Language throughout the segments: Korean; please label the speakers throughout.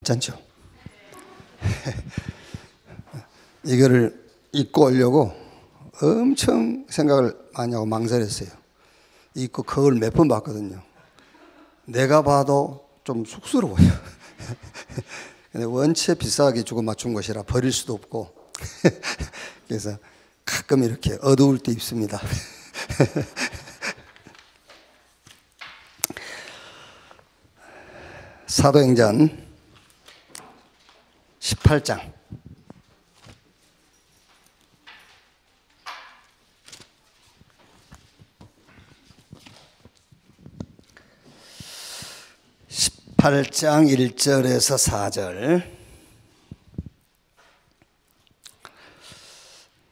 Speaker 1: 괜찮죠? 이거를 입고 오려고 엄청 생각을 많이 하고 망설였어요. 입고 그걸 몇 번 봤거든요. 내가 봐도 좀 쑥스러워요. 근데 원체 비싸게 주고 맞춘 것이라 버릴 수도 없고 그래서 가끔 이렇게 어두울 때 입습니다. 사도행전 18장 18장 1절에서 4절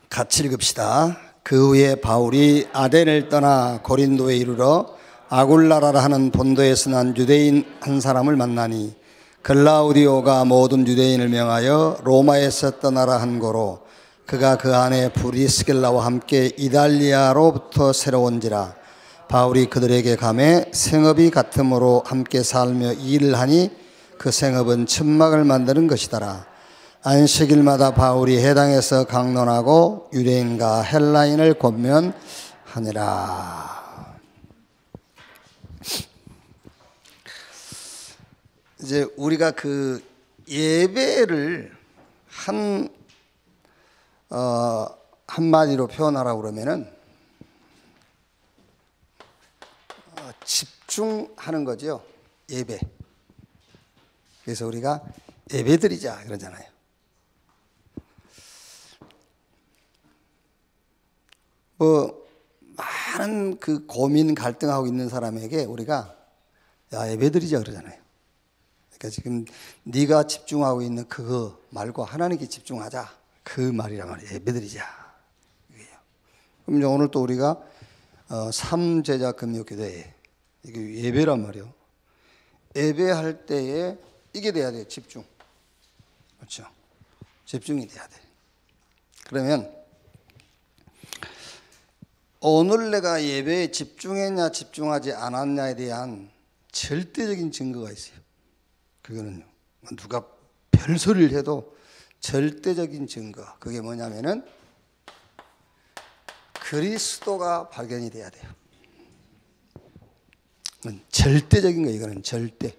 Speaker 1: 같이 읽읍시다. 그 후에 바울이 아덴을 떠나 고린도에 이르러 아굴라라 하는 본도에서 난 유대인 한 사람을 만나니 글라우디오가 모든 유대인을 명하여 로마에서 떠나라 한 고로 그가 그 안에 브리스길라와 함께 이달리아로부터 새로운지라. 바울이 그들에게 가매 생업이 같음으로 함께 살며 일을 하니 그 생업은 천막을 만드는 것이더라. 안식일마다 바울이 해당에서 강론하고 유대인과 헬라인을 권면하니라. 이제 우리가 그 예배를 한마디로 표현하라고 그러면은 집중하는 거죠. 예배. 그래서 우리가 예배드리자 그러잖아요. 많은 그 고민 갈등하고 있는 사람에게 우리가 야 예배드리자 그러잖아요. 그러니까 지금 네가 집중하고 있는 그거 말고 하나님께 집중하자 그 말이란 말이에요. 예배드리자. 그럼 오늘 또 우리가 삼제자 금요교대 이게 예배란 말이에요. 예배할 때에 이게 돼야 돼요. 집중. 그렇죠? 집중이 돼야 돼. 그러면 오늘 내가 예배에 집중했냐 집중하지 않았냐에 대한 절대적인 증거가 있어요. 그거는요. 누가 별소리를 해도 절대적인 증거. 그게 뭐냐면은 그리스도가 발견이 돼야 돼요. 절대적인 거 이거는 절대.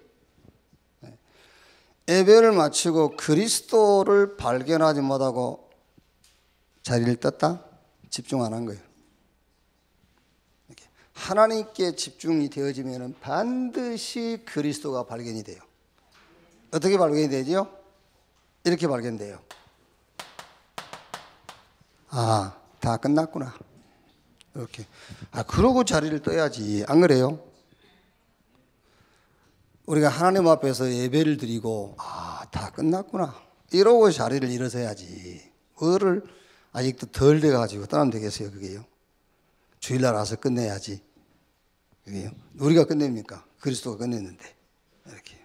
Speaker 1: 예배를 마치고 그리스도를 발견하지 못하고 자리를 떴다? 집중 안 한 거예요. 하나님께 집중이 되어지면 반드시 그리스도가 발견이 돼요. 어떻게 발견이 되죠? 이렇게 발견돼요. 아, 다 끝났구나. 이렇게. 그러고 자리를 떠야지. 안 그래요? 우리가 하나님 앞에서 예배를 드리고 다 끝났구나. 이러고 자리를 일어서야지. 뭐를 아직도 덜 돼가지고 떠나면 되겠어요, 그게요. 주일날 와서 끝내야지. 그게요. 우리가 끝냅니까? 그리스도가 끝냈는데. 이렇게요.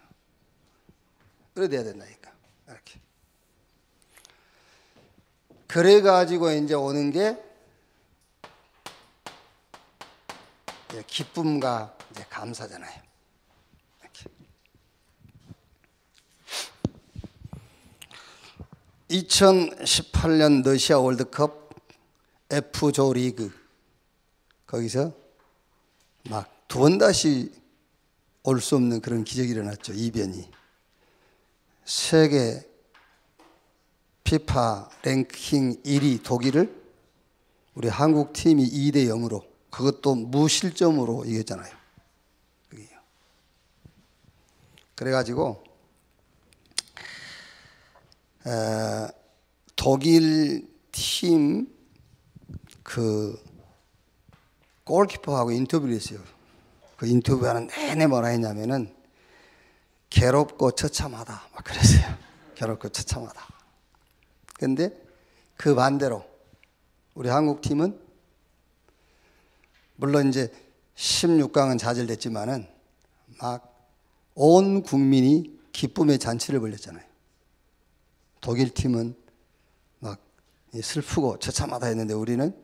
Speaker 1: 그래 돼야 된다니까. 이렇게. 그래가지고 이제 오는 게 기쁨과 이제 감사잖아요. 이렇게. 2018년 러시아 월드컵 F조 리그 거기서 막 두 번 다시 올 수 없는 그런 기적이 일어났죠. 이변이. 세계 피파 랭킹 1위 독일을 우리 한국 팀이 2대 0으로 그것도 무실점으로 이겼잖아요. 그게요. 그래가지고 독일 팀 그 골키퍼하고 인터뷰를 했어요. 그 인터뷰하는 내내 뭐라 했냐면은 괴롭고 처참하다 막 그랬어요. 괴롭고 처참하다. 근데 그 반대로 우리 한국 팀은 물론 이제 16강은 좌절됐지만은 막 온 국민이 기쁨의 잔치를 벌였잖아요. 독일 팀은 막 슬프고 처참하다 했는데 우리는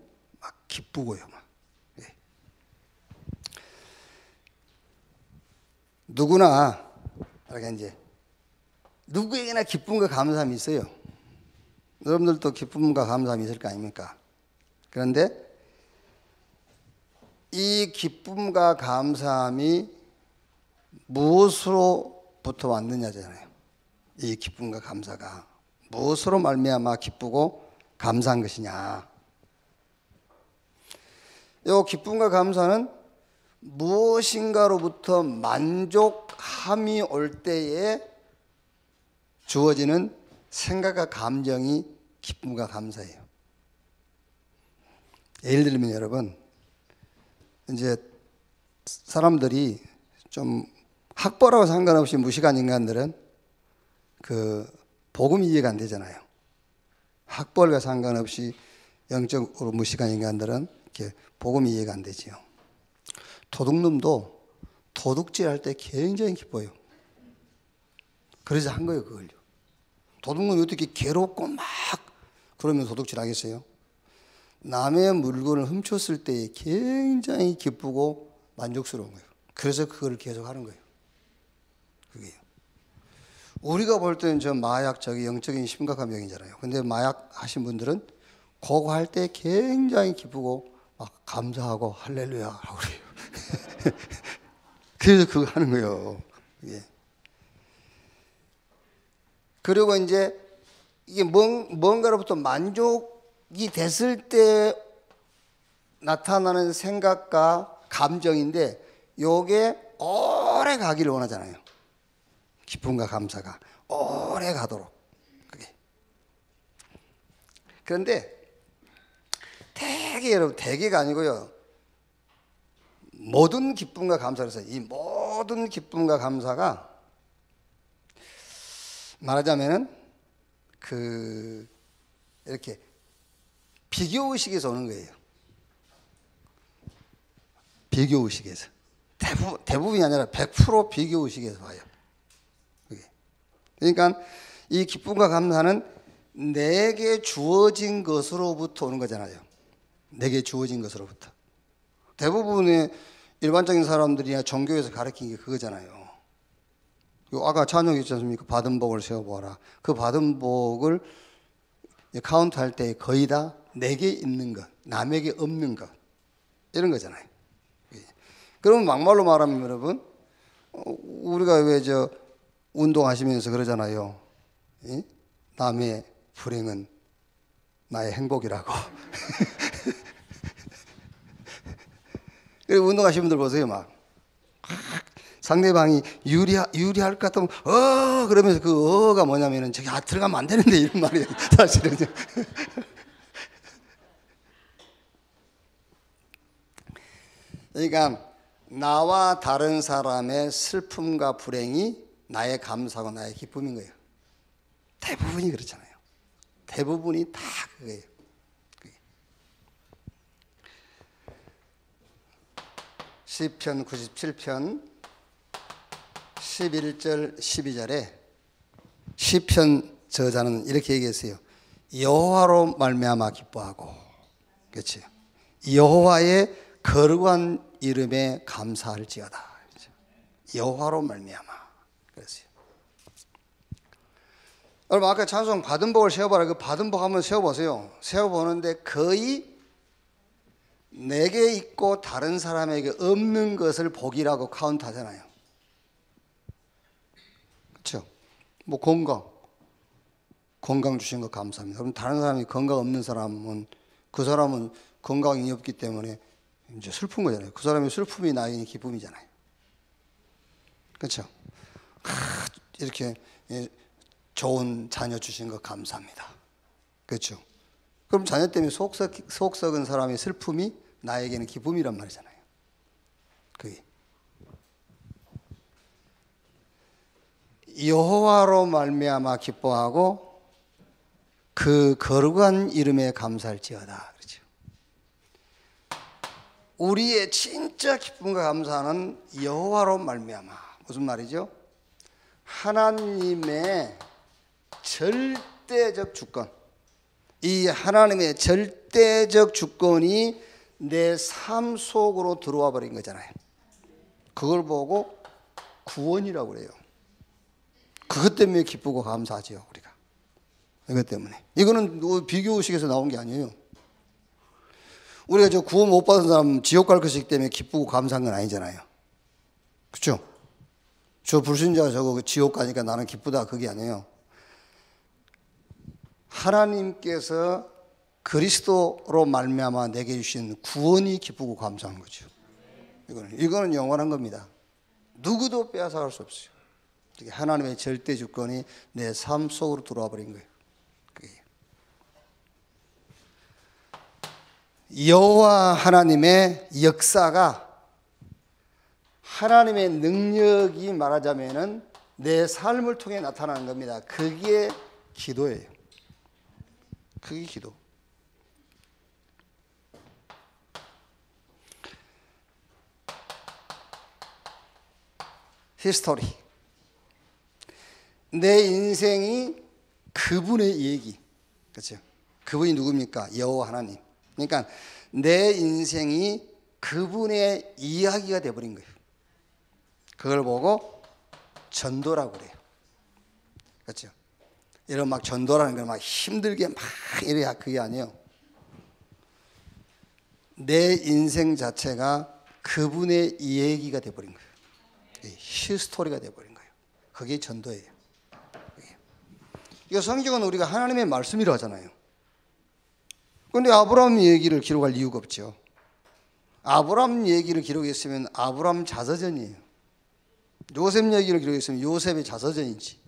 Speaker 1: 막 기쁘고요. 막. 예. 누구나 이렇게 이제 누구에게나 기쁨과 감사함이 있어요. 여러분들도 기쁨과 감사함이 있을 거 아닙니까? 그런데 이 기쁨과 감사함이 무엇으로부터 왔느냐잖아요. 이 기쁨과 감사가 무엇으로 말미암아 기쁘고 감사한 것이냐. 이 기쁨과 감사는 무엇인가로부터 만족함이 올 때에 주어지는 생각과 감정이 기쁨과 감사예요. 예를 들면 여러분, 이제 사람들이 좀 학벌하고 상관없이 무식한 인간들은 그 복음이 이해가 안 되잖아요. 학벌과 상관없이 영적으로 무식한 인간들은 이렇게 복음이 이해가 안 되지요. 도둑놈도 도둑질 할 때 굉장히 기뻐요. 그래서 한 거예요, 그걸요. 도둑놈이 어떻게 괴롭고 막 그러면 도둑질 하겠어요? 남의 물건을 훔쳤을 때 굉장히 기쁘고 만족스러운 거예요. 그래서 그걸 계속 하는 거예요. 그게요. 우리가 볼 때는 저 마약 저기 영적인 심각한 병이잖아요. 근데 마약 하신 분들은 그거 할 때 굉장히 기쁘고 막 감사하고 할렐루야 하고 그래요. 그래서 그거 하는 거예요. 예. 그리고 이제 이게 뭔가로부터 만족이 됐을 때 나타나는 생각과 감정인데 요게 오래 가기를 원하잖아요. 기쁨과 감사가 오래 가도록. 그게. 그런데 대개 여러분, 대개가 아니고요. 모든 기쁨과 감사에서 이 모든 기쁨과 감사가 말하자면은 이렇게 비교의식에서 오는 거예요. 비교의식에서. 대부분이 아니라 100% 비교의식에서 와요. 그러니까 이 기쁨과 감사는 내게 주어진 것으로부터 오는 거잖아요. 내게 주어진 것으로부터. 대부분의 일반적인 사람들이나 종교에서 가르친 게 그거잖아요. 아까 찬양이 있지 않습니까? 받은 복을 세워보아라. 그 받은 복을 카운트할 때 거의 다 내게 있는 것, 남에게 없는 것, 이런 거잖아요. 그러면 막말로 말하면 여러분, 우리가 왜 운동하시면서 그러잖아요. 남의 불행은 나의 행복이라고. 그리고 운동하시는 분들 보세요. 막 상대방이 유리할 것 같으면 그러면서 그 가 뭐냐면은 저기 들어가면 안 되는데 이런 말이에요. 사실은. 그러니까 나와 다른 사람의 슬픔과 불행이 나의 감사고 나의 기쁨인 거예요. 대부분이 그렇잖아요. 대부분이 다 그거예요. 시편 97편 11절 12절에 시편 저자는 이렇게 얘기했어요. 여호와로 말미암아 기뻐하고, 그렇지? 여호와의 거룩한 이름에 감사할지어다. 여호와로 말미암아. 그랬어요. 여러분 아까 찬송 받은 복을 세워봐라. 그 받은 복 한번 세워보세요. 세워보는데 거의 내게 있고 다른 사람에게 없는 것을 복이라고 카운트하잖아요. 그렇죠? 뭐 건강 주신 것 감사합니다. 그럼 다른 사람이 건강 없는 사람은 그 사람은 건강이 없기 때문에 이제 슬픈 거잖아요. 그 사람의 슬픔이 나에게는 기쁨이잖아요. 그렇죠? 이렇게 좋은 자녀 주신 것 감사합니다. 그렇죠? 그럼 자녀 때문에 속 썩은 사람의 슬픔이 나에게는 기쁨이란 말이잖아요. 그게 여호와로 말미암아 기뻐하고 그 거룩한 이름에 감사할지어다. 그렇죠? 우리의 진짜 기쁨과 감사는 여호와로 말미암아. 무슨 말이죠? 하나님의 절대적 주권. 이 하나님의 절대적 주권이 내 삶 속으로 들어와 버린 거잖아요. 그걸 보고 구원이라고 그래요. 그것 때문에 기쁘고 감사하죠, 우리가. 이것 때문에. 이거는 비교의식에서 나온 게 아니에요. 우리가 저 구원 못 받은 사람 지옥 갈 것이기 때문에 기쁘고 감사한 건 아니잖아요. 그렇죠? 저 불신자 저거 지옥 가니까 나는 기쁘다, 그게 아니에요. 하나님께서 그리스도로 말미암아 내게 주신 구원이 기쁘고 감사한 거죠. 이거는 영원한 겁니다. 누구도 빼앗아갈 수 없어요. 하나님의 절대 주권이 내 삶 속으로 들어와 버린 거예요. 여호와 하나님의 역사가, 하나님의 능력이 말하자면은 내 삶을 통해 나타나는 겁니다. 그게 기도예요. 그게 기도. 히스토리. 내 인생이 그분의 얘기. 그렇죠? 그분이 누굽니까? 여호와 하나님. 그러니까 내 인생이 그분의 이야기가 되어버린 거예요. 그걸 보고 전도라고 그래요. 그렇죠? 이런 막 전도라는 건 막 힘들게 막 이래야 그게 아니에요. 내 인생 자체가 그분의 이야기가 되어버린 거예요. 히스토리가 되어버린 거예요. 그게 전도예요. 이거 성경은 우리가 하나님의 말씀이라고 하잖아요. 그런데 아브라함 얘기를 기록할 이유가 없죠. 아브라함 얘기를 기록했으면 아브라함 자서전이에요. 요셉 얘기를 기록했으면 요셉의 자서전이지.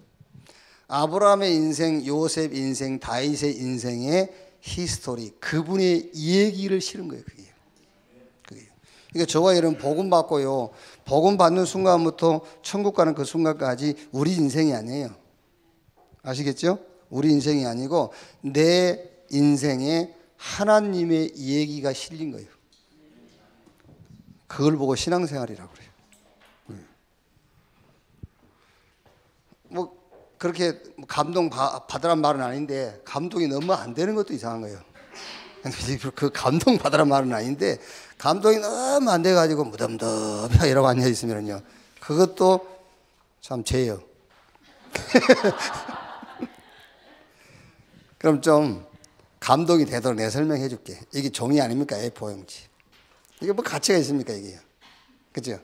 Speaker 1: 아브라함의 인생, 요셉 인생, 다윗의 인생의 히스토리, 그분의 얘기를 실은 거예요. 그게. 그러니까 저와 여러분 복음 받고요, 복음 받는 순간부터 천국 가는 그 순간까지 우리 인생이 아니에요. 아시겠죠? 우리 인생이 아니고 내 인생에 하나님의 얘기가 실린 거예요. 그걸 보고 신앙생활이라고 그래요. 뭐 그렇게 감동 받으란 말은 아닌데, 감동이 너무 안 되는 것도 이상한 거예요. 그 감동 받으란 말은 아닌데, 감동이 너무 안 돼가지고 무덤덤하게 이러고 앉아 있으면요, 그것도 참 죄예요. 그럼 좀 감동이 되도록 내가 설명해 줄게. 이게 종이 아닙니까? A4 용지. 이게 뭐 가치가 있습니까, 이게? 그죠?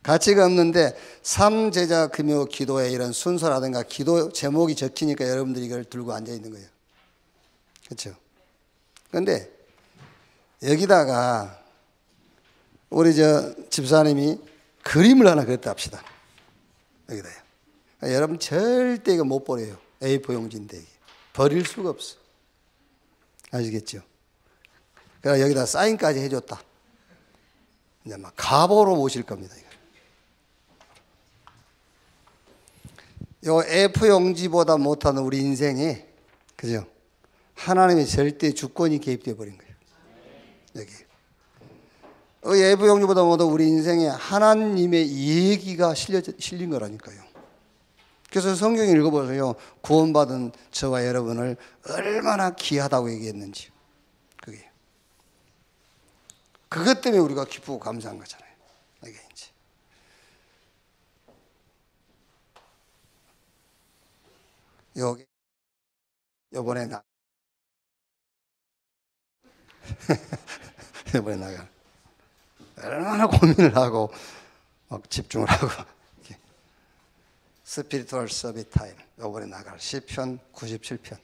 Speaker 1: 가치가 없는데 삼제자 금요 기도의 이런 순서라든가 기도 제목이 적히니까 여러분들이 이걸 들고 앉아 있는 거예요. 그렇죠? 그런데 여기다가 우리 저 집사님이 그림을 하나 그렸다 합시다. 여기다요. 여러분 절대 이거 못 버려요. A4 용지인데 이게. 버릴 수가 없어. 아시겠죠? 그래서 여기다 사인까지 해줬다. 이제 막 가보로 모실 겁니다. 요 A4 용지보다 못하는 우리 인생에, 그죠? 하나님의 절대 주권이 개입되어 버린 거예요. 여기. A4 용지보다 못한 우리 인생에 하나님의 얘기가 실린 거라니까요. 그래서 성경 읽어보세요. 구원받은 저와 여러분을 얼마나 귀하다고 얘기했는지. 그게. 그것 때문에 우리가 기쁘고 감사한 거잖아요. 이게 이제. 여기, 요번에 요번에 나가. 얼마나 고민을 하고, 막 집중을 하고. 스피리추얼 서비스 타임. 요번에 나갈 시편 97편.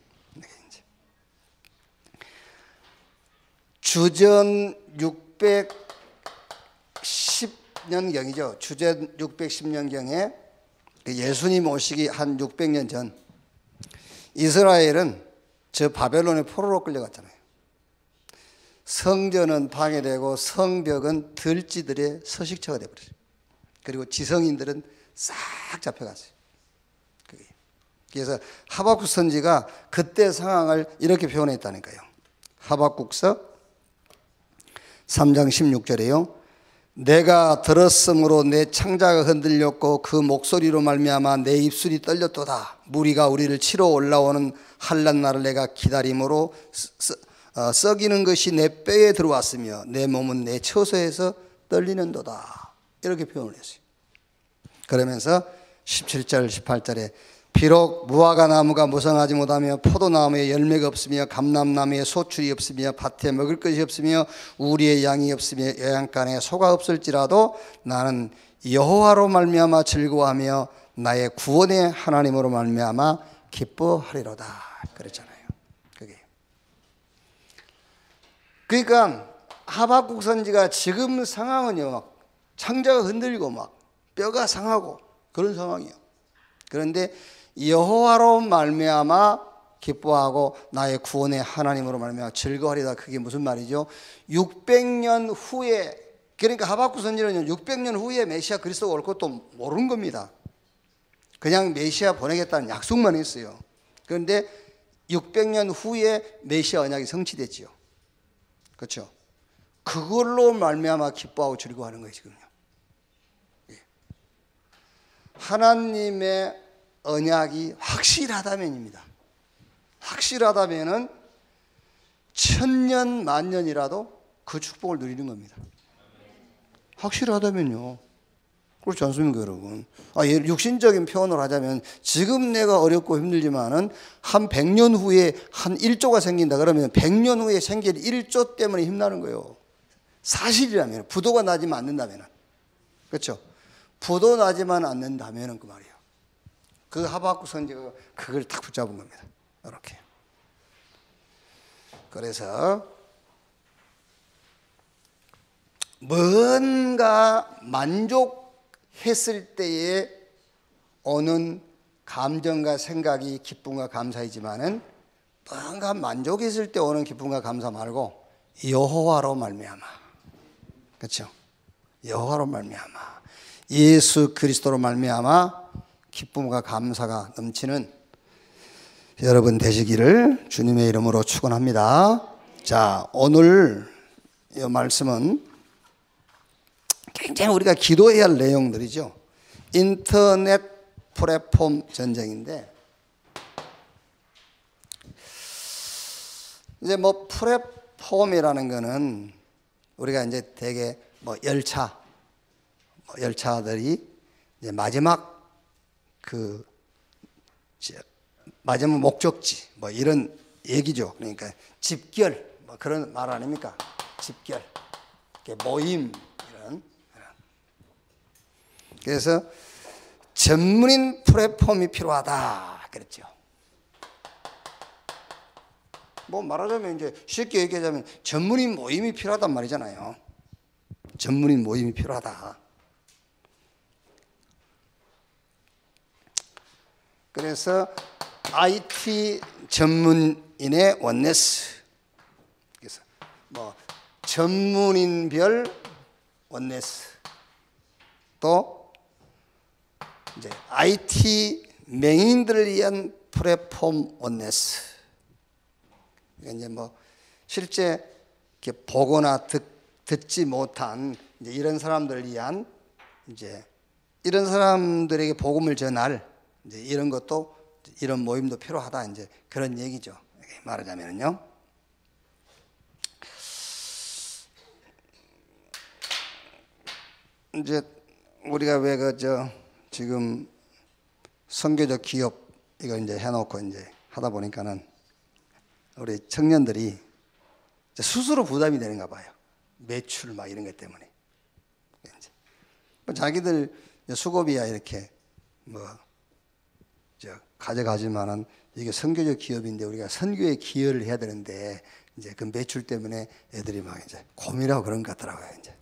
Speaker 1: 주전 610년경이죠. 주전 610년경에 예수님 오시기 한 600년 전, 이스라엘은 저 바벨론의 포로로 끌려갔잖아요. 성전은 방해되고 성벽은 들쥐들의 서식처가 되어버렸어요. 그리고 지성인들은 싹 잡혀갔어요. 그래서 하박국 선지가 그때 상황을 이렇게 표현했다니까요. 하박국서 3장 16절에요. 내가 들었으므로 내 창자가 흔들렸고 그 목소리로 말미암아 내 입술이 떨렸도다. 무리가 우리를 치러 올라오는 환난 날을 내가 기다림으로 썩이는 것이 내 뼈에 들어왔으며 내 몸은 내 처소에서 떨리는도다. 이렇게 표현을 했어요. 그러면서 17절 18절에 비록 무화과 나무가 무성하지 못하며 포도나무에 열매가 없으며 감람나무에 소출이 없으며 밭에 먹을 것이 없으며 우리의 양이 없으며 외양간에 소가 없을지라도 나는 여호와로 말미암아 즐거워하며 나의 구원의 하나님으로 말미암아 기뻐하리로다 그랬잖아요. 그게 그러니까 하박국 선지가 지금 상황은요, 막 창자가 흔들리고 막 뼈가 상하고 그런 상황이에요. 그런데 여호와로 말미암아 기뻐하고 나의 구원의 하나님으로 말미암아 즐거워하리다. 그게 무슨 말이죠? 600년 후에, 그러니까 하박국 선지는 600년 후에 메시아 그리스도가 올 것도 모르는 겁니다. 그냥 메시아 보내겠다는 약속만 했어요. 그런데 600년 후에 메시아 언약이 성취됐지요. 그렇죠? 그걸로 말미암아 기뻐하고 즐거워하는 거예요, 지금요. 하나님의 언약이 확실하다면입니다. 확실하다면은 천년 만년이라도 그 축복을 누리는 겁니다. 확실하다면요. 그렇지 않습니까, 여러분? 육신적인 표현을 하자면 지금 내가 어렵고 힘들지만은 한 100년 후에 한 1조가 생긴다 그러면 100년 후에 생길 1조 때문에 힘나는 거예요. 사실이라면, 부도가 나지만 않는다면, 그렇죠? 부도 나지만 않는다면 그 말이에요. 그 하박국 선지가 그걸 딱 붙잡은 겁니다. 이렇게. 그래서 뭔가 만족했을 때에 오는 감정과 생각이 기쁨과 감사이지만은 뭔가 만족했을 때 오는 기쁨과 감사 말고 여호와로 말미암아, 그렇죠? 여호와로 말미암아, 예수 그리스도로 말미암아 기쁨과 감사가 넘치는 여러분 되시기를 주님의 이름으로 축원합니다. 자, 오늘 이 말씀은 굉장히 우리가 기도해야 할 내용들이죠. 인터넷 플랫폼 전쟁인데, 이제 뭐 플랫폼이라는 거는 우리가 이제 되게 뭐 열차들이 이제 마지막 마지막 목적지 뭐 이런 얘기죠. 그러니까 집결 뭐 그런 말 아닙니까? 집결, 모임 이런. 그래서 전문인 플랫폼이 필요하다 그랬죠. 뭐 말하자면 이제 쉽게 얘기하자면 전문인 모임이 필요하단 말이잖아요. 전문인 모임이 필요하다. 그래서 IT 전문인의 원네스, 그래서 뭐 전문인별 원네스, 또 이제 IT 맹인들을 위한 플랫폼 원네스. 그러니까 이제 뭐 실제 이렇게 보거나 듣지 못한 이제 이런 사람들을 위한 이제 이런 사람들에게 복음을 전할 이제 이런 것도 이런 모임도 필요하다 이제 그런 얘기죠. 말하자면요. 이제 우리가 왜 지금 선교적 기업 이거 이제 해놓고 이제 하다 보니까는 우리 청년들이 스스로 부담이 되는가 봐요. 매출 막 이런 것 때문에. 자기들 수고비야 이렇게 가져가지만은 이게 선교적 기업인데 우리가 선교에 기여를 해야 되는데 이제 그 매출 때문에 애들이 막 이제 고민하고 그런 것 같더라고요. 이제.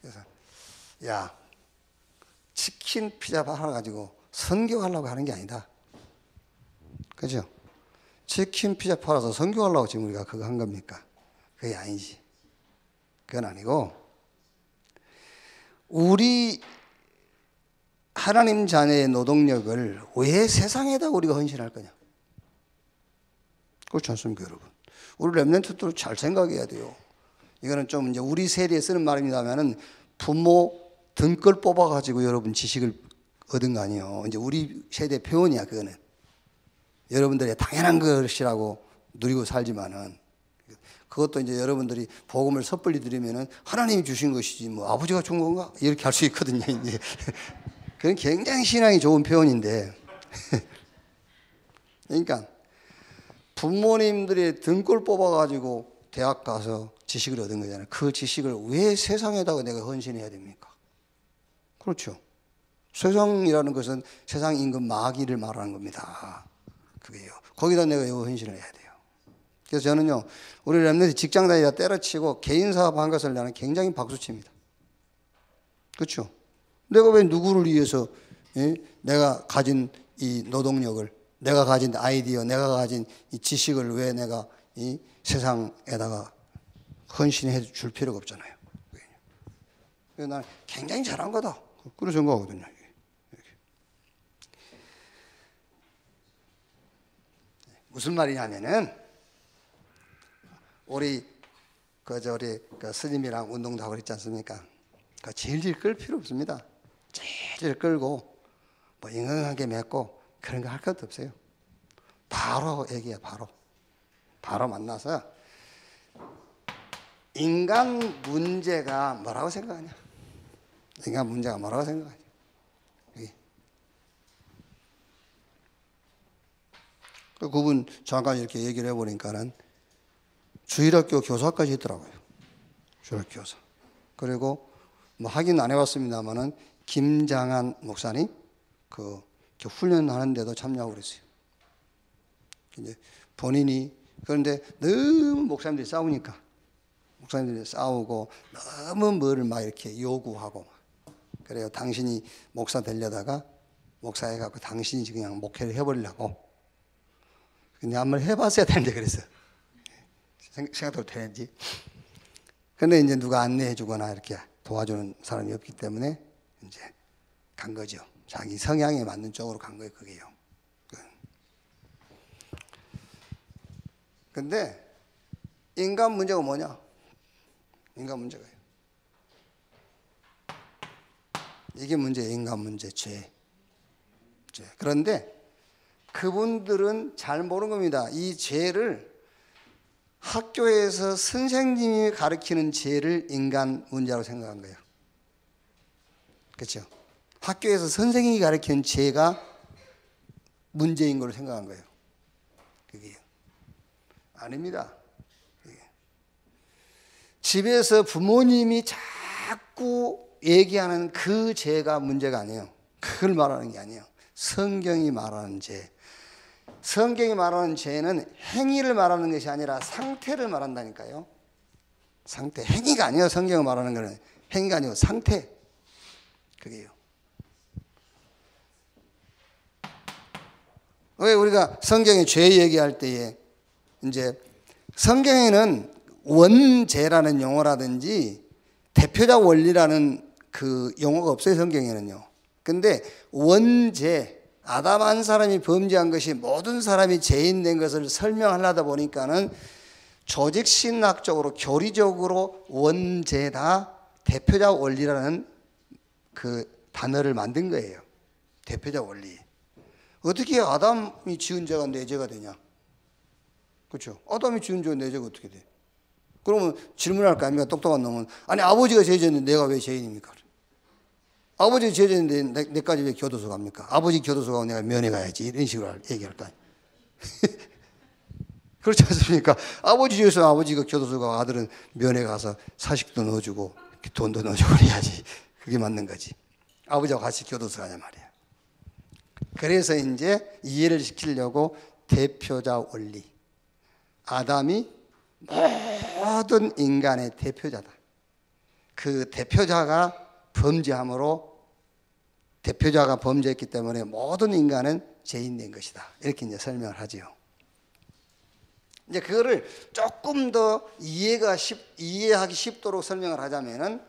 Speaker 1: 그래서 야, 치킨 피자 하나 가지고 선교하려고 하는 게 아니다. 그죠? 치킨 피자 팔아서 선교하려고 지금 우리가 그거 한 겁니까? 그게 아니지. 그건 아니고 우리 하나님 자녀의 노동력을 왜 세상에다 우리가 헌신할 거냐? 그렇지 않습니까, 여러분? 우리 렘넌트도 잘 생각해야 돼요. 이거는 좀 이제 우리 세대에 쓰는 말입니다만은 부모 등골 뽑아가지고 여러분 지식을 얻은 거 아니에요. 이제 우리 세대 표현이야, 그거는. 여러분들의 당연한 것이라고 누리고 살지만은 그것도 이제 여러분들이 복음을 섣불리 드리면은 하나님이 주신 것이지 뭐 아버지가 준 건가? 이렇게 할 수 있거든요, 이제. 그건 굉장히 신앙이 좋은 표현인데. 그러니까 부모님들이 등골 뽑아가지고 대학 가서 지식을 얻은 거잖아요. 그 지식을 왜 세상에다가 내가 헌신해야 됩니까? 그렇죠. 세상이라는 것은 세상 임금 마귀를 말하는 겁니다. 그게요. 거기다 내가 헌신을 해야 돼요. 그래서 저는요, 우리 렘넌트 직장 다니다 때려치고 개인 사업한 것을 나는 굉장히 박수칩니다. 그렇죠? 내가 왜 누구를 위해서 내가 가진 이 노동력을, 내가 가진 아이디어, 내가 가진 이 지식을 왜 내가 이 세상에다가 헌신해 줄 필요가 없잖아요. 그래서 나는 굉장히 잘한 거다. 그런 생각하거든요. 무슨 말이냐면은 우리 그 스님이랑 운동도 하고 그랬지 않습니까? 그 질질 끌 필요 없습니다. 질질 끌고 뭐 인간관계 맺고 그런 거 할 것도 없어요. 바로 얘기해. 바로 만나서 인간 문제가 뭐라고 생각하냐? 인간 문제가 뭐라고 생각하냐? 그분 잠깐 이렇게 얘기를 해보니까는 주일학교 교사까지 했더라고요. 주일학교 교사. 그리고 뭐 하긴 안 해봤습니다만은 김장한 목사님 그 훈련하는데도 참여하고 그랬어요. 이제 본인이 그런데 너무 목사님들이 싸우고 너무 뭐를 막 이렇게 요구하고 그래요. 당신이 목사 되려다가 목사해 갖고 당신이 그냥 목회를 해버리려고. 근데 한번 해봤어야 되는데 그래서 생각도 되는지. 근데 이제 누가 안내해주거나 이렇게 도와주는 사람이 없기 때문에 이제 간 거죠. 자기 성향에 맞는 쪽으로 간 거예요, 그게요. 근데 인간 문제가 뭐냐? 인간 문제가요. 이게 문제예요, 인간 문제, 죄. 그런데 그분들은 잘 모르는 겁니다. 이 죄를 학교에서 선생님이 가르치는 죄를 인간 문제라고 생각한 거예요. 그렇죠? 학교에서 선생님이 가르치는 죄가 문제인 걸로 생각한 거예요. 그게요. 아닙니다. 그게. 집에서 부모님이 자꾸 얘기하는 그 죄가 문제가 아니에요. 그걸 말하는 게 아니에요. 성경이 말하는 죄. 성경이 말하는 죄는 행위를 말하는 것이 아니라 상태를 말한다니까요. 상태. 행위가 아니에요. 성경이 말하는 거는. 행위가 아니고 상태. 그게요. 왜 우리가 성경의 죄 얘기할 때에 이제 성경에는 원죄라는 용어라든지 대표적 원리라는 그 용어가 없어요. 성경에는요. 근데 원죄, 아담 한 사람이 범죄한 것이 모든 사람이 죄인 된 것을 설명하려다 보니까는 조직신학적으로 교리적으로 원죄다 대표적 원리라는 그 단어를 만든 거예요. 대표적 원리. 어떻게 아담이 지은 죄가 내 죄가 되냐? 그렇죠? 아담이 지은 죄가 내 죄가 어떻게 돼? 그러면 질문할 거 아닙니까? 똑똑한 놈은. 아니 아버지가 죄 지었는데 내가 왜 죄인입니까? 아버지 죄 지었는데 내까지 왜 교도소 갑니까? 아버지 교도소 가고 내가 면회 가야지. 이런 식으로 얘기할 거 아니에요. 그렇지 않습니까? 아버지 죄에서 아버지가 교도소 가고 아들은 면회 가서 사식도 넣어주고 돈도 넣어주고 그래야지. 그게 맞는 거지. 아버지와 같이 교도소 가냐 말이야. 그래서 이제 이해를 시키려고 대표자 원리. 아담이 모든 인간의 대표자다. 그 대표자가 범죄함으로 대표자가 범죄했기 때문에 모든 인간은 죄인 된 것이다. 이렇게 이제 설명을 하지요. 이제 그거를 조금 더 이해하기 쉽도록 설명을 하자면은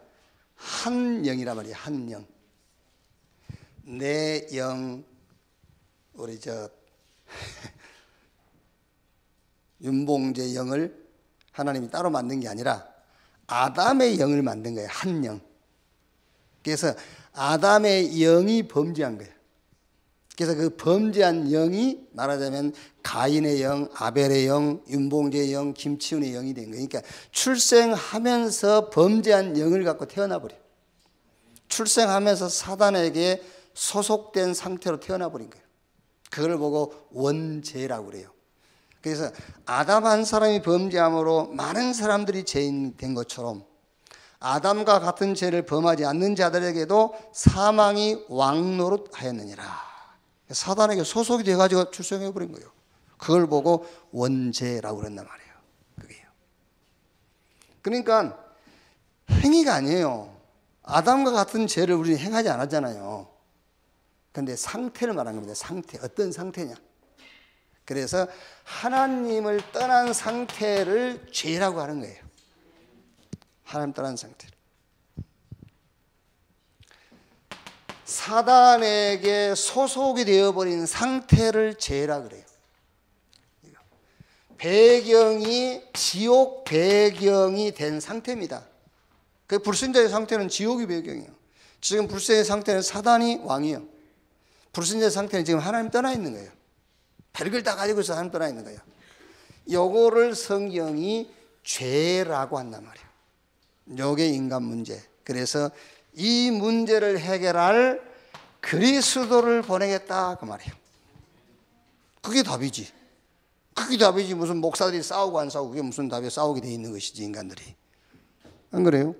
Speaker 1: 한 영이란 말이에요. 한 영. 내 영, 우리 윤봉재 영을 하나님이 따로 만든 게 아니라 아담의 영을 만든 거예요. 한 영. 그래서 아담의 영이 범죄한 거예요. 그래서 그 범죄한 영이 말하자면 가인의 영, 아벨의 영, 윤봉재의 영, 김치훈의 영이 된 거예요. 그러니까 출생하면서 범죄한 영을 갖고 태어나 버려. 출생하면서 사단에게 소속된 상태로 태어나 버린 거예요. 그걸 보고 원죄라고 그래요. 그래서 아담 한 사람이 범죄함으로 많은 사람들이 죄인 된 것처럼 아담과 같은 죄를 범하지 않는 자들에게도 사망이 왕노릇하였느니라. 사단에게 소속이 돼가지고 출생해버린 거예요. 그걸 보고 원죄라고 그랬단 말이에요. 그게요. 그러니까 행위가 아니에요. 아담과 같은 죄를 우리는 행하지 않았잖아요. 그런데 상태를 말하는 겁니다. 상태. 어떤 상태냐. 그래서 하나님을 떠난 상태를 죄라고 하는 거예요. 하나님 떠난 상태를. 사단에게 소속이 되어버린 상태를 죄라 그래요. 배경이 지옥 배경이 된 상태입니다. 그 불신자의 상태는 지옥이 배경이에요. 지금 불신자의 상태는 사단이 왕이에요. 불신자의 상태는 지금 하나님 떠나 있는 거예요. 별걸 다 가지고 있어 하나님 떠나 있는 거예요. 요거를 성경이 죄라고 한단 말이에요. 요게 인간 문제. 그래서 이 문제를 해결할 그리스도를 보내겠다 그 말이에요. 그게 답이지. 그게 답이지. 무슨 목사들이 싸우고 안 싸우고 그게 무슨 답이 싸우게 돼 있는 것이지 인간들이. 안 그래요?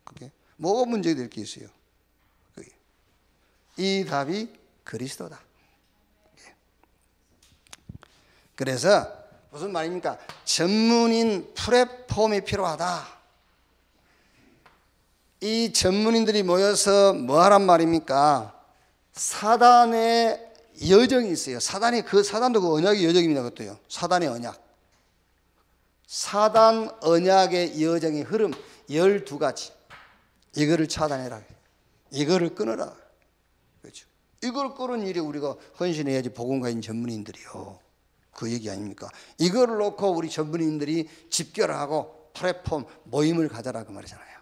Speaker 1: 그게 뭐가 문제가 될 게 있어요? 그게. 이 답이 그리스도다. 그래서 무슨 말입니까? 전문인 플랫폼이 필요하다. 이 전문인들이 모여서 뭐 하란 말입니까? 사단의 여정이 있어요. 사단도 그 언약의 여정입니다. 그것도요. 사단의 언약. 사단 언약의 여정의 흐름 12가지. 이거를 차단해라. 이거를 끊어라. 그렇죠. 이걸 끊은 일이 우리가 헌신해야지 복음가인 전문인들이요. 그 얘기 아닙니까? 이거를 놓고 우리 전문인들이 집결하고 플랫폼 모임을 가져라 그 말이잖아요.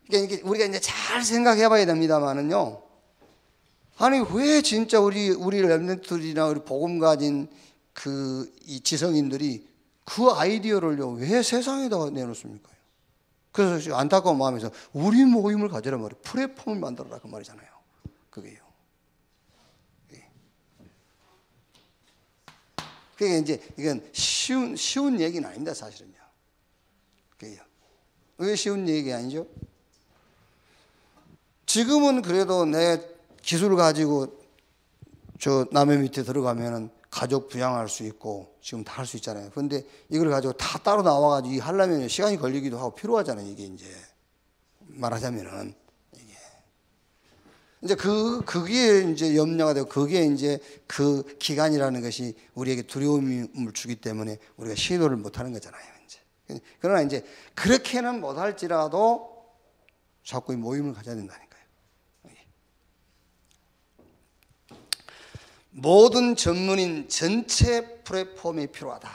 Speaker 1: 그러니까 우리가 이제 잘 생각해 봐야 됩니다만은요. 아니, 왜 진짜 우리 렘넌트들이나 우리 복음 가진 이 지성인들이 그 아이디어를요, 왜 세상에다가 내놓습니까? 그래서 안타까운 마음에서 우리 모임을 가져라 말이에요. 플랫폼을 만들어라 그 말이잖아요. 그게요. 그게 이제 이건 쉬운 얘기는 아닙니다, 사실은요. 그게요. 왜 쉬운 얘기 아니죠? 지금은 그래도 내 기술을 가지고 저 남의 밑에 들어가면은 가족 부양할 수 있고 지금 다 할 수 있잖아요. 그런데 이걸 가지고 다 따로 나와가지고 하려면 시간이 걸리기도 하고 필요하잖아요. 이게 이제 말하자면은 이게 이제 그게 이제 염려가 되고 그게 이제 그 기간이라는 것이 우리에게 두려움을 주기 때문에 우리가 시도를 못 하는 거잖아요. 이제 그러나 이제 그렇게는 못 할지라도 자꾸 이 모임을 가져야 된다니까요. 모든 전문인 전체 플랫폼이 필요하다.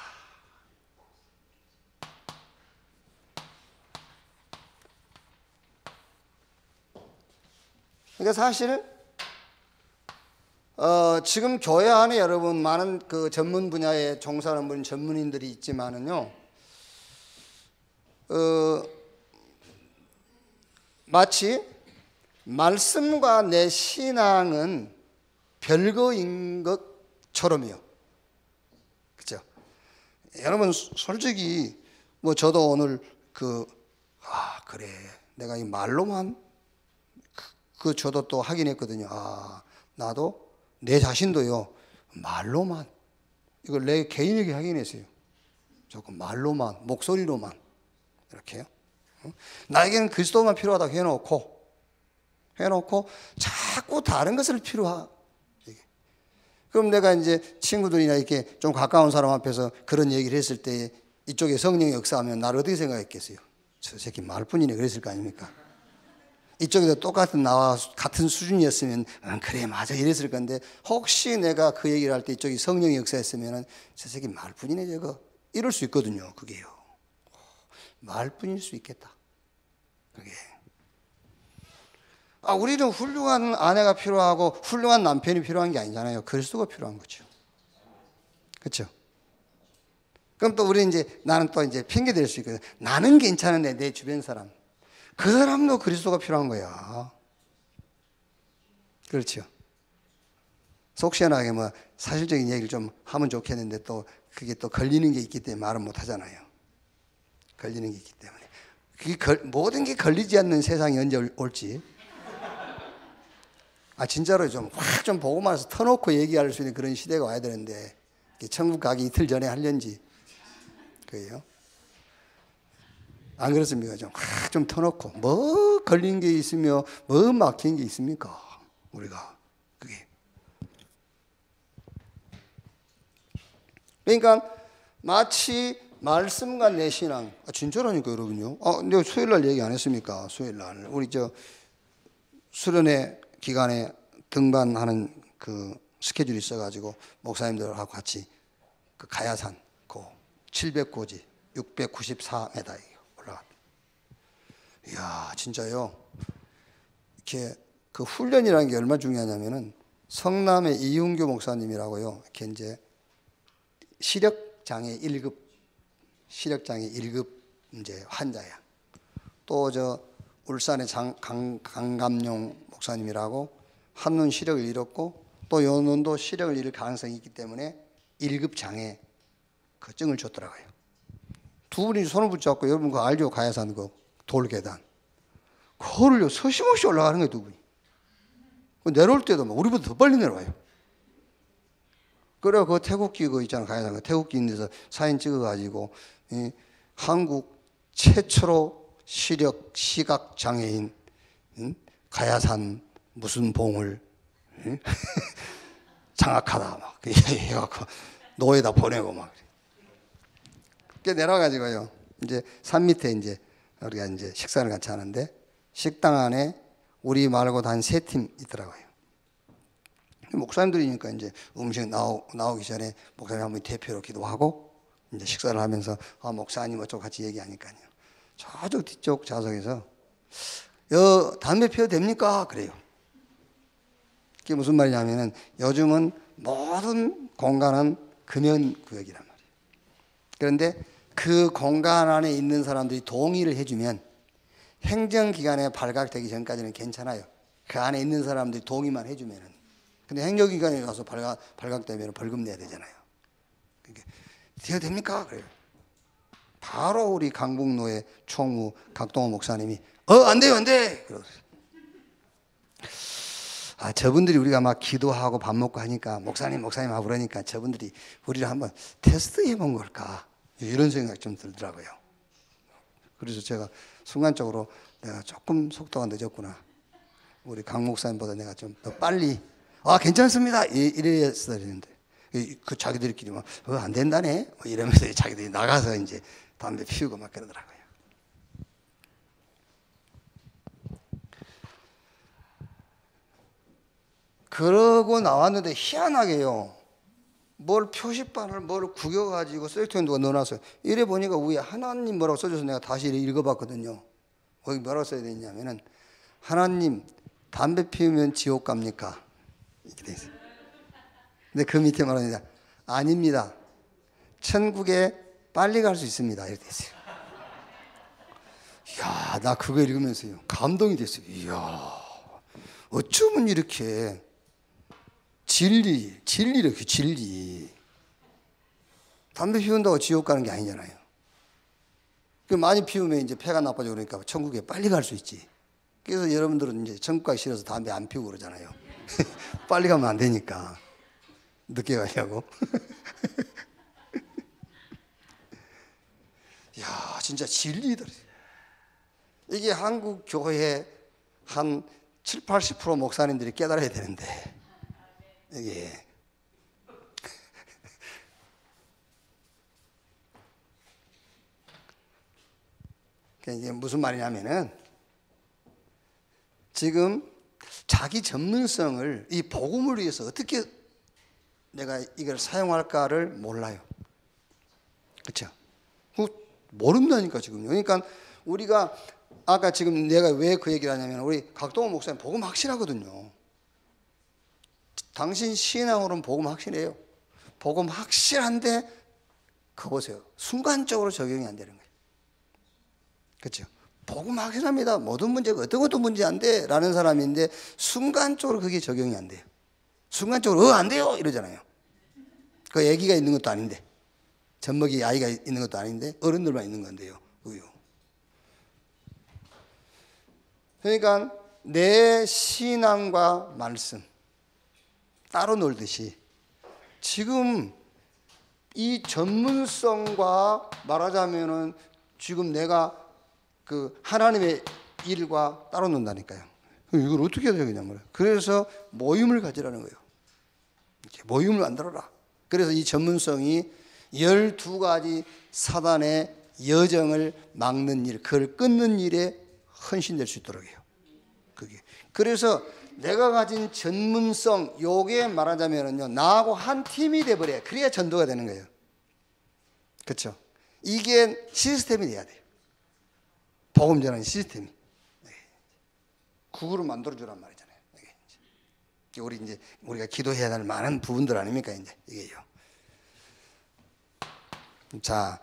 Speaker 1: 그러니까 사실 지금 교회 안에 여러분 많은 그 전문 분야에 종사하는 분 전문인들이 있지만은요, 마치 말씀과 내 신앙은 별거인 것처럼이요. 그죠? 여러분, 솔직히, 저도 오늘 그래. 내가 이 말로만, 저도 또 확인했거든요. 나도, 내 자신도요, 말로만, 이걸 내 개인에게 확인했어요. 조금 말로만, 목소리로만, 이렇게요. 나에게는 그리스도만 필요하다고 해놓고, 자꾸 다른 것을 그럼 내가 이제 친구들이나 이렇게 좀 가까운 사람 앞에서 그런 얘기를 했을 때 이쪽에 성령이 역사하면 나를 어떻게 생각했겠어요? 저 새끼 말뿐이네 그랬을 거 아닙니까? 이쪽에도 똑같은 나와 같은 수준이었으면 그래 맞아 이랬을 건데 혹시 내가 그 얘기를 할 때 이쪽이 성령이 역사했으면 저 새끼 말뿐이네 저거 이럴 수 있거든요. 그게요. 말뿐일 수 있겠다. 그게 우리는 훌륭한 아내가 필요하고 훌륭한 남편이 필요한 게 아니잖아요. 그리스도가 필요한 거죠. 그렇죠? 그럼 또 우리 이제 나는 또 이제 핑계 댈 수 있거든. 나는 괜찮은데 내 주변 사람, 그 사람도 그리스도가 필요한 거야. 그렇죠? 속 시원하게 뭐 사실적인 얘기를 좀 하면 좋겠는데 또 그게 또 걸리는 게 있기 때문에 말은 못 하잖아요. 걸리는 게 있기 때문에. 모든 게 걸리지 않는 세상이 언제 올지. 진짜로 좀 확 좀 보고 말아서 터놓고 얘기할 수 있는 그런 시대가 와야 되는데, 천국 가기 이틀 전에 하려는지, 그래요? 안 그렇습니까? 좀 확 좀 터놓고, 뭐 걸린 게 있으며, 뭐 막힌 게 있습니까? 우리가. 그게. 그러니까, 마치 말씀과 내 신앙. 진짜라니까, 여러분요. 내가 수요일 날 얘기 안 했습니까? 수요일 날. 우리 수련회 기간에 등반하는 그 스케줄이 있어가지고 목사님들하고 같이 그 가야산 그 700고지 694m 올라갔다. 이야, 진짜요. 이렇게 그 훈련이라는 게 얼마나 중요하냐면은 성남의 이윤교 목사님이라고요. 이렇게 이제 시력장애 1급 이제 환자야. 또 울산의 강감용 목사님이라고 한눈 시력을 잃었고 또 요 눈도 시력을 잃을 가능성이 있기 때문에 1급 장애 그 증을 줬더라고요. 두 분이 손을 붙잡고, 여러분 그거 알죠? 가야산 그 돌계단. 그거를 서심없이 올라가는 거예요, 두 분이. 내려올 때도 막 우리보다 더 빨리 내려와요. 그래, 그 태국기 그 있잖아, 가야산. 그 태국기 있는 데서 사진 찍어가지고, 한국 최초로 시각 장애인, 가야산 무슨 봉을 장악하다 막 해갖고 노예다 보내고 막. 그게 내려가지고요. 이제 산 밑에 이제 우리가 이제 식사를 같이 하는데 식당 안에 우리 말고도 한 3팀 있더라고요. 목사님들이니까 이제 음식 나오기 전에 목사님 한 분 대표로 기도하고 이제 식사를 하면서 목사님 어쩌고 같이 얘기하니까요. 저쪽 뒤쪽 좌석에서 담배 피워도 됩니까? 그래요. 그게 무슨 말이냐면은 요즘은 모든 공간은 금연 구역이란 말이에요. 그런데 그 공간 안에 있는 사람들이 동의를 해주면 행정기관에 발각되기 전까지는 괜찮아요. 그 안에 있는 사람들이 동의만 해주면은. 근데 행정기관에 가서 발각되면 벌금 내야 되잖아요. 그러니까 되어도 됩니까? 그래요. 바로 우리 강북노회 총무 각동호 목사님이 안 돼요, 안 돼. 그러더라고요. 저분들이 우리가 막 기도하고 밥 먹고 하니까 목사님 하고 그러니까 저분들이 우리를 한번 테스트해 본 걸까 이런 생각이 좀 들더라고요. 그래서 제가 순간적으로 내가 조금 속도가 늦었구나. 우리 강 목사님보다 내가 좀 더 빨리 괜찮습니다 이랬어야 되는데 그 자기들끼리 막 안 된다네 이러면서 자기들이 나가서 이제 담배 피우고 막 그러더라고요. 그러고 나왔는데 희한하게요. 뭘 표시판을 뭘 구겨가지고 쓰레기통에 누가 넣어놨어요. 이래 보니까 위에 하나님 뭐라고 써줘서 내가 다시 읽어봤거든요. 거기 뭐라고 써야 되냐면은 하나님 담배 피우면 지옥 갑니까? 이렇게 돼 있어요. 근데 그 밑에 말합니다. 아닙니다. 천국에 빨리 갈 수 있습니다. 이렇게 돼 있어요. 이야, 나 그거 읽으면서요. 감동이 됐어요. 이야, 어쩌면 이렇게 진리. 담배 피운다고 지옥 가는 게 아니잖아요. 그 많이 피우면 이제 폐가 나빠지고 그러니까 천국에 빨리 갈 수 있지. 그래서 여러분들은 이제 천국 가기 싫어서 담배 안 피우고 그러잖아요. 빨리 가면 안 되니까. 늦게 가려고. 야, 진짜 진리더라. 이게 한국 교회 한 70-80% 목사님들이 깨달아야 되는데 이게 이게 무슨 말이냐면은 지금 자기 전문성을 이 복음을 위해서 어떻게 내가 이걸 사용할까를 몰라요. 그렇죠? 모른다니까 지금요. 그러니까 우리가 아까 지금 내가 왜 그 얘기를 하냐면 우리 각동원 목사님 복음 확실하거든요. 당신 신앙으로는 복음 확실해요. 복음 확실한데 그거 보세요. 순간적으로 적용이 안 되는 거예요. 그렇죠? 복음 확실합니다. 모든 문제가 어떤 것도 문제 안 돼 라는 사람인데 순간적으로 그게 적용이 안 돼요. 순간적으로 안 돼요 이러잖아요. 그 아기가 있는 것도 아닌데, 젖먹이 아이가 있는 것도 아닌데 어른들만 있는 건데요. 우유. 그러니까 내 신앙과 말씀 따로 놀듯이 지금 이 전문성과 말하자면은 지금 내가 그 하나님의 일과 따로 논다니까요. 이걸 어떻게 해야 되겠냐 말이에요. 그래서 모임을 가지라는 거예요. 이렇게 모임을 만들어라. 그래서 이 전문성이 12가지 사단의 여정을 막는 일, 그걸 끊는 일에 헌신될 수 있도록 해요. 그게. 그래서 내가 가진 전문성, 요게 말하자면은요, 나하고 한 팀이 돼버려야, 그래야 전도가 되는 거예요. 그렇죠? 이게 시스템이 돼야 돼요. 복음 전하는 시스템이. 구구를 만들어주란 말이잖아요. 우리가 기도해야 할 많은 부분들 아닙니까, 이제 이게요. 자,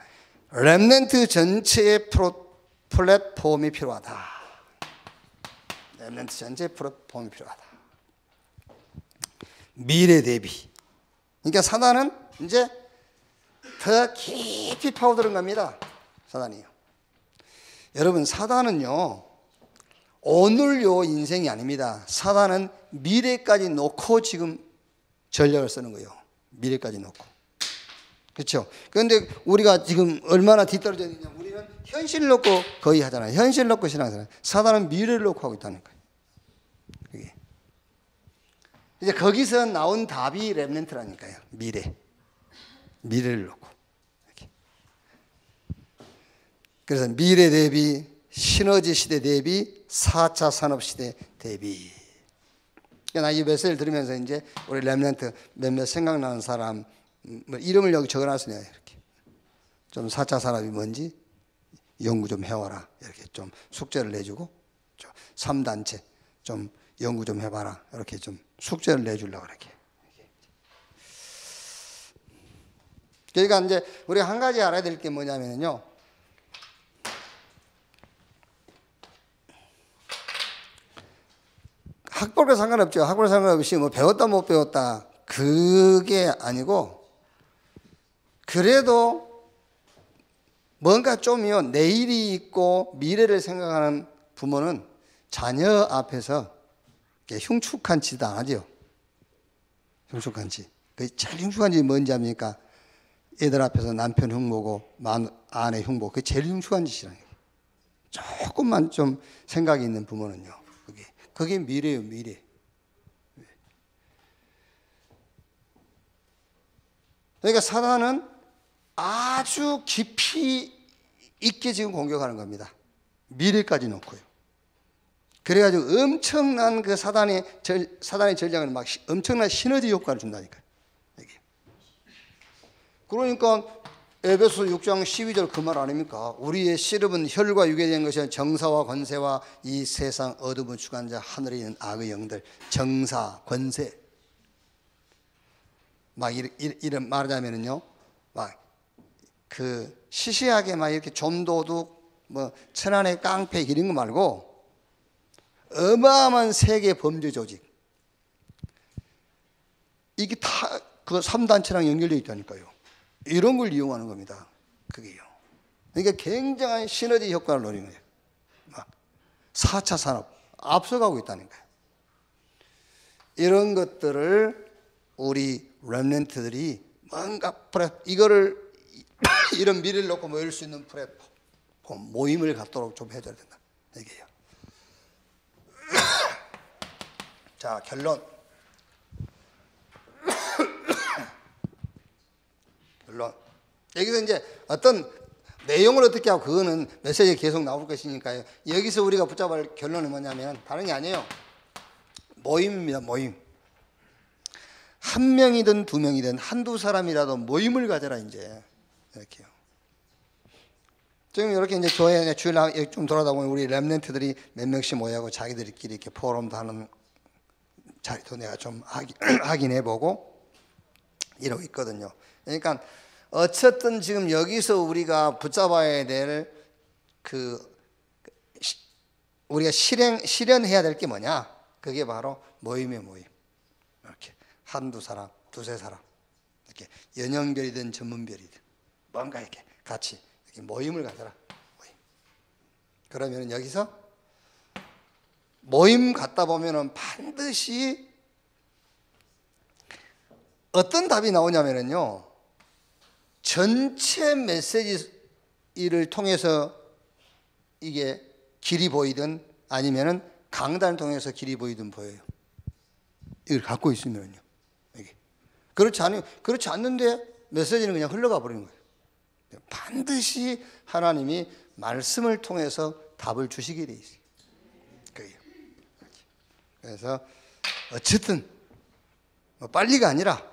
Speaker 1: 렘넌트 전체의 플랫폼이 필요하다. 렘넌트 전체의 플랫폼이 필요하다. 미래 대비. 그러니까 사단은 이제 더 깊이 파고드는 겁니다. 사단이요. 여러분, 사단은요, 오늘 요 인생이 아닙니다. 사단은 미래까지 놓고 지금 전략을 쓰는 거예요. 미래까지 놓고. 그렇죠? 그런데 우리가 지금 얼마나 뒤떨어져 있느냐. 우리는 현실을 놓고 거의 하잖아요. 현실을 놓고 신앙하잖아요. 사단은 미래를 놓고 하고 있다는 거예요. 그게. 이제 거기서 나온 답이 렘넌트라니까요. 미래를 놓고. 이렇게. 그래서 미래 대비, 시너지 시대 대비, 4차 산업 시대 대비. 나 이 메시지를 들으면서 이제 우리 렘넌트 몇몇 생각나는 사람 뭐 이름을 여기 적어놨으냐 이렇게 좀 4차 산업이 뭔지 연구 좀 해와라 이렇게 좀 숙제를 내주고 3단체 좀 연구 좀 해봐라 이렇게 좀 숙제를 내주려고 이렇게. 그러니까 이제 우리가 한 가지 알아야 될 게 뭐냐면요. 학벌과 상관없죠. 학벌과 상관없이 뭐 배웠다 못 배웠다 그게 아니고 그래도 뭔가 좀요 내일이 있고 미래를 생각하는 부모는 자녀 앞에서 흉측한 짓 안 하죠. 흉측한 짓. 그 제일 흉측한 짓이 뭔지 압니까? 애들 앞에서 남편 흉보고 아내 흉보고 그게 제일 흉측한 짓이라는 거예요. 조금만 좀 생각이 있는 부모는요. 그게 미래예요, 미래. 그러니까 사단은 아주 깊이 있게 지금 공격하는 겁니다. 미래까지 놓고요. 그래가지고 엄청난 그 사단의 전략을 막 엄청난 시너지 효과를 준다니까요. 그러니까 에베소 6장 12절 그 말 아닙니까? 우리의 씨름은 혈과 육에 된 것이 정사와 권세와 이 세상 어둠을 주관 자 하늘에 있는 악의 영들, 정사, 권세. 막 이런 말하자면은요, 막 그 시시하게 막 이렇게 좀도둑, 뭐 천안의 깡패 이런 거 말고 어마어마한 세계 범죄 조직. 이게 다 그 3단체랑 연결되어 있다니까요. 이런 걸 이용하는 겁니다. 그게요. 그러니까 굉장한 시너지 효과를 노리는 거예요. 막 4차 산업 앞서가고 있다는 거예요. 이런 것들을 우리 렘넌트들이 뭔가 이거를 이런 미래를 놓고 모일 수 있는 플랫폼 모임을 갖도록 좀 해줘야 된다. 이게요. 자, 결론. 여기서 이제 어떤 내용을 어떻게 하고 그거는 메시지에 계속 나올 것이니까요. 여기서 우리가 붙잡아야 할 결론은 뭐냐면 다른 게 아니에요. 모임입니다. 모임. 한 명이든 두 명이든 한두 사람이라도 모임을 가져라 이제 이렇게요. 지금 이렇게 이제 교회 주일 좀 돌아다 보면 우리 렘넌트들이 몇 명씩 모여고 자기들끼리 이렇게 포럼도 하는 자리도 내가 좀 하긴 해보고 이러고 있거든요. 그러니까 어쨌든 지금 여기서 우리가 붙잡아야 될 우리가 실현해야 될 게 뭐냐? 그게 바로 모임의 모임. 이렇게 한두 사람, 두세 사람, 이렇게 연령별이든 전문별이든 뭔가 이렇게 같이 이렇게 모임을 가져라. 모임. 그러면 여기서 모임 갔다 보면은 반드시 어떤 답이 나오냐면요, 전체 메시지를 통해서 이게 길이 보이든 아니면은 강단을 통해서 길이 보이든 보여요. 이걸 갖고 있으면요, 이게 그렇지 않는데 메시지는 그냥 흘러가 버리는 거예요. 반드시 하나님이 말씀을 통해서 답을 주시게 돼 있어요. 그래서 어쨌든 빨리가 아니라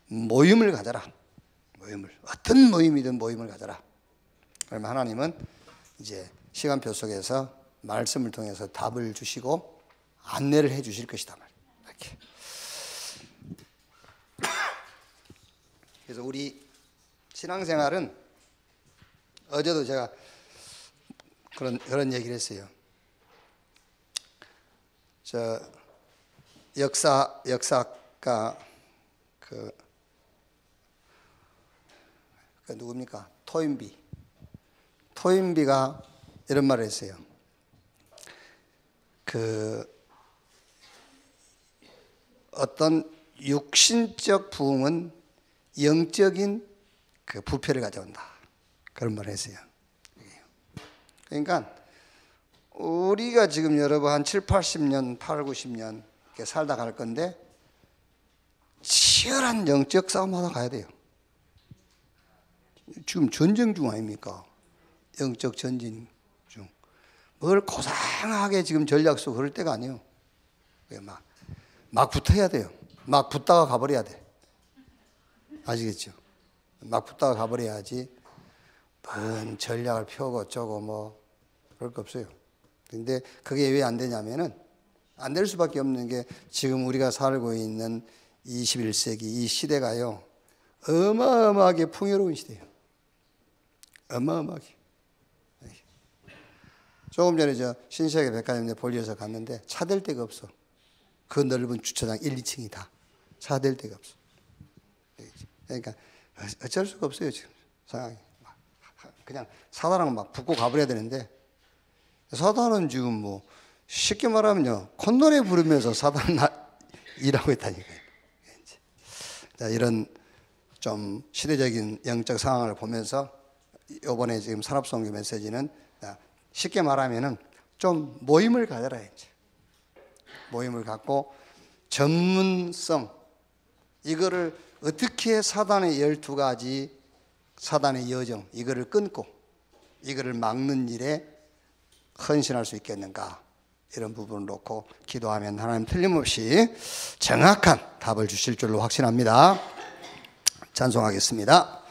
Speaker 1: 모임을 가져라. 어떤 모임이든 모임을 가져라. 그러면 하나님은 이제 시간표 속에서 말씀을 통해서 답을 주시고 안내를 해 주실 것이다 말이에요. 이렇게. 그래서 우리 신앙생활은 어제도 제가 그런 얘기를 했어요. 저 역사가 그 누굽니까? 토인비가 이런 말을 했어요. 어떤 육신적 부흥은 영적인 부패를 가져온다. 그런 말을 했어요. 그러니까 우리가 지금 여러분 한 7, 80년, 8, 90년 이렇게 살다 갈 건데 치열한 영적 싸움하다 가야 돼요. 지금 전쟁 중 아닙니까? 영적 전진 중. 뭘 고상하게 지금 전략 쓰고 그럴 때가 아니에요. 막 붙어야 돼요. 막 붙다가 가버려야 돼. 아시겠죠? 막 붙다가 가버려야지 뭔 전략을 펴고 어쩌고 뭐 그럴 거 없어요. 근데 그게 왜 안 되냐면은 안 될 수밖에 없는 게 지금 우리가 살고 있는 21세기 이 시대가요, 어마어마하게 풍요로운 시대예요. 어마어마하게. 조금 전에 저 신세계 백화점에 볼리에서 갔는데 차 댈 데가 없어. 그 넓은 주차장 1, 2층이 다 차 댈 데가 없어. 그러니까 어쩔 수가 없어요 지금 상황이. 그냥 사단은 막 붙고 가버려야 되는데 사단은 지금 뭐 쉽게 말하면요, 콧노래 부르면서 사단은 일하고 있다니까요. 자, 이런 좀 시대적인 영적 상황을 보면서 이번에 지금 산업선교 메시지는 쉽게 말하면은 좀 모임을 가져라 이제. 모임을 갖고 전문성, 이거를 어떻게 사단의 12가지 사단의 여정 이거를 끊고 이거를 막는 일에 헌신할 수 있겠는가, 이런 부분을 놓고 기도하면 하나님 틀림없이 정확한 답을 주실 줄로 확신합니다. 찬송하겠습니다.